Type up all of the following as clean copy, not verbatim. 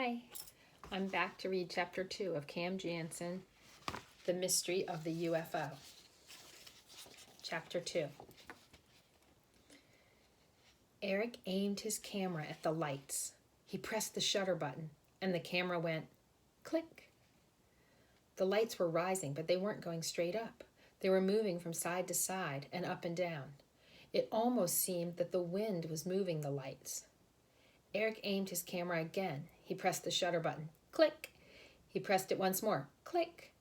Hi, I'm back to read Chapter 2 of Cam Jansen, The Mystery of the UFO. Chapter 2. Eric aimed his camera at the lights. He pressed the shutter button, and the camera went click. The lights were rising, but they weren't going straight up. They were moving from side to side and up and down. It almost seemed that the wind was moving the lights. Eric aimed his camera again. He pressed the shutter button. Click. He pressed it once more. Click.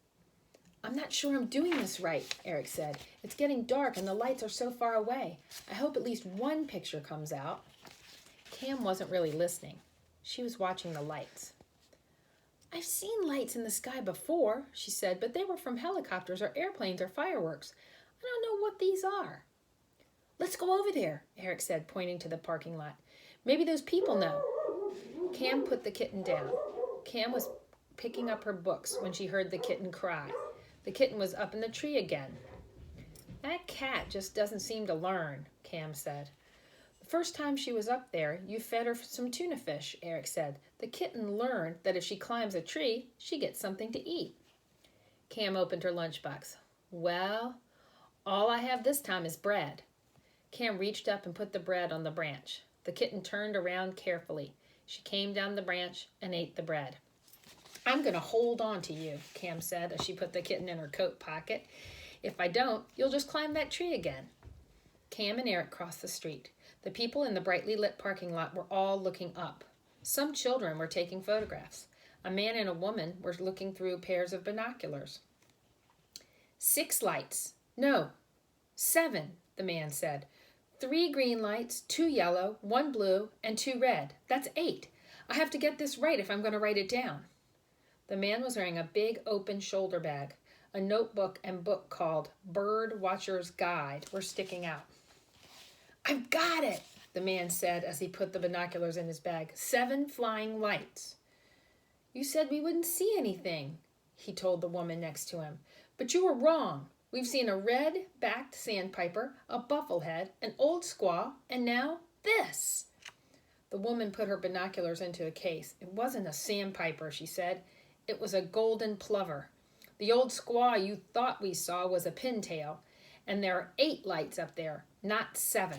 I'm not sure I'm doing this right, Eric said. It's getting dark and the lights are so far away. I hope at least one picture comes out. Cam wasn't really listening. She was watching the lights. I've seen lights in the sky before, she said, but they were from helicopters or airplanes or fireworks. I don't know what these are. Let's go over there, Eric said, pointing to the parking lot. Maybe those people know. Cam put the kitten down. Cam was picking up her books when she heard the kitten cry. The kitten was up in the tree again. That cat just doesn't seem to learn, Cam said. The first time she was up there, you fed her some tuna fish, Eric said. The kitten learned that if she climbs a tree, she gets something to eat. Cam opened her lunchbox. Well, all I have this time is bread. Cam reached up and put the bread on the branch. The kitten turned around carefully. She came down the branch and ate the bread. I'm going to hold on to you, Cam said as she put the kitten in her coat pocket. If I don't, you'll just climb that tree again. Cam and Eric crossed the street. The people in the brightly lit parking lot were all looking up. Some children were taking photographs. A man and a woman were looking through pairs of binoculars. 6 lights. No, 7, the man said. 3 green lights, 2 yellow, 1 blue, and 2 red. That's 8. I have to get this right if I'm going to write it down. The man was wearing a big open shoulder bag. A notebook and book called Bird Watcher's Guide were sticking out. I've got it, the man said as he put the binoculars in his bag. 7 flying lights. You said we wouldn't see anything, he told the woman next to him. But you were wrong. We've seen a red-backed sandpiper, a bufflehead, an old squaw, and now this. The woman put her binoculars into a case. It wasn't a sandpiper, she said. It was a golden plover. The old squaw you thought we saw was a pintail, and there are 8 lights up there, not 7.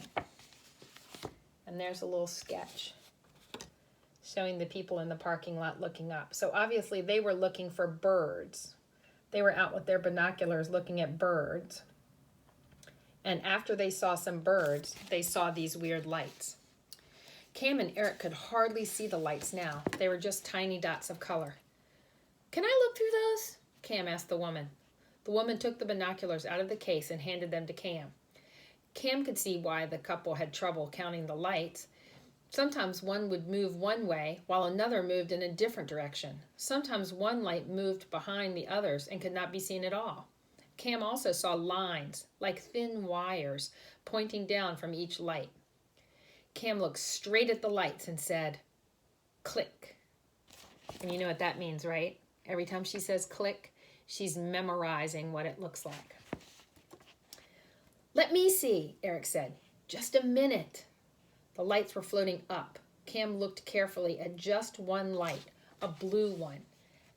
And there's a little sketch showing the people in the parking lot looking up. So obviously they were looking for birds. They were out with their binoculars looking at birds. And after they saw some birds, they saw these weird lights. Cam and Eric could hardly see the lights now. They were just tiny dots of color. Can I look through those? Cam asked the woman. The woman took the binoculars out of the case and handed them to Cam. Cam could see why the couple had trouble counting the lights. Sometimes one would move one way while another moved in a different direction. Sometimes one light moved behind the others and could not be seen at all. Cam also saw lines, like thin wires, pointing down from each light. Cam looked straight at the lights and said, click. And you know what that means, right? Every time she says click, she's memorizing what it looks like. Let me see, Eric said. Just a minute. The lights were floating up. Cam looked carefully at just one light, a blue one.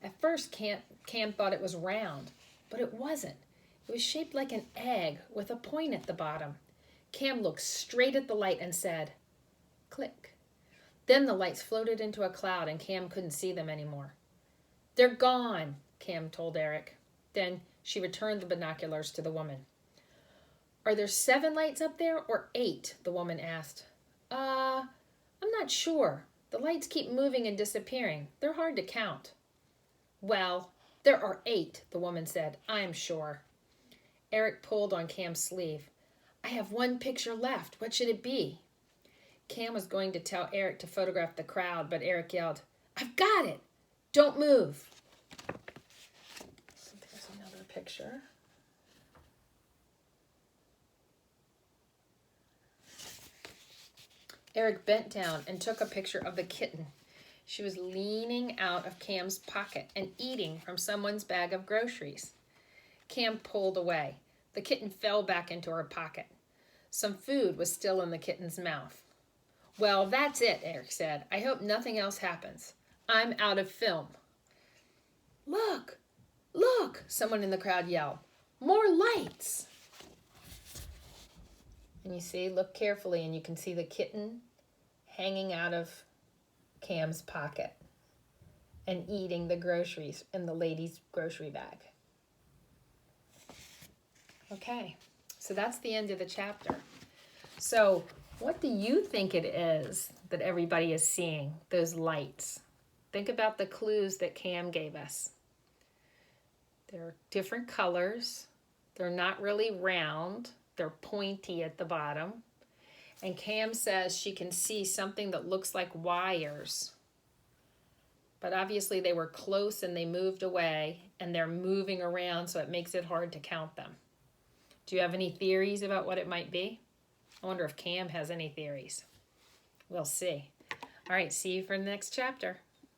At first, Cam thought it was round, but it wasn't. It was shaped like an egg with a point at the bottom. Cam looked straight at the light and said, click. Then the lights floated into a cloud and Cam couldn't see them anymore. They're gone, Cam told Eric. Then she returned the binoculars to the woman. Are there 7 lights up there or 8? The woman asked. I'm not sure. The lights keep moving and disappearing. They're hard to count. Well, there are 8, the woman said. I'm sure. Eric pulled on Cam's sleeve. I have 1 picture left. What should it be? Cam was going to tell Eric to photograph the crowd, but Eric yelled, I've got it. Don't move. So there's another picture. Eric bent down and took a picture of the kitten. She was leaning out of Cam's pocket and eating from someone's bag of groceries. Cam pulled away. The kitten fell back into her pocket. Some food was still in the kitten's mouth. Well, that's it, Eric said. I hope nothing else happens. I'm out of film. Look, look, someone in the crowd yelled. More lights. And you see, look carefully, and you can see the kitten hanging out of Cam's pocket and eating the groceries in the lady's grocery bag. Okay, so that's the end of the chapter. So what do you think it is that everybody is seeing, those lights? Think about the clues that Cam gave us. They're different colors. They're not really round. They're pointy at the bottom. And Cam says she can see something that looks like wires. But obviously they were close and they moved away, and they're moving around, so it makes it hard to count them. Do you have any theories about what it might be? I wonder if Cam has any theories. We'll see. All right, see you for the next chapter.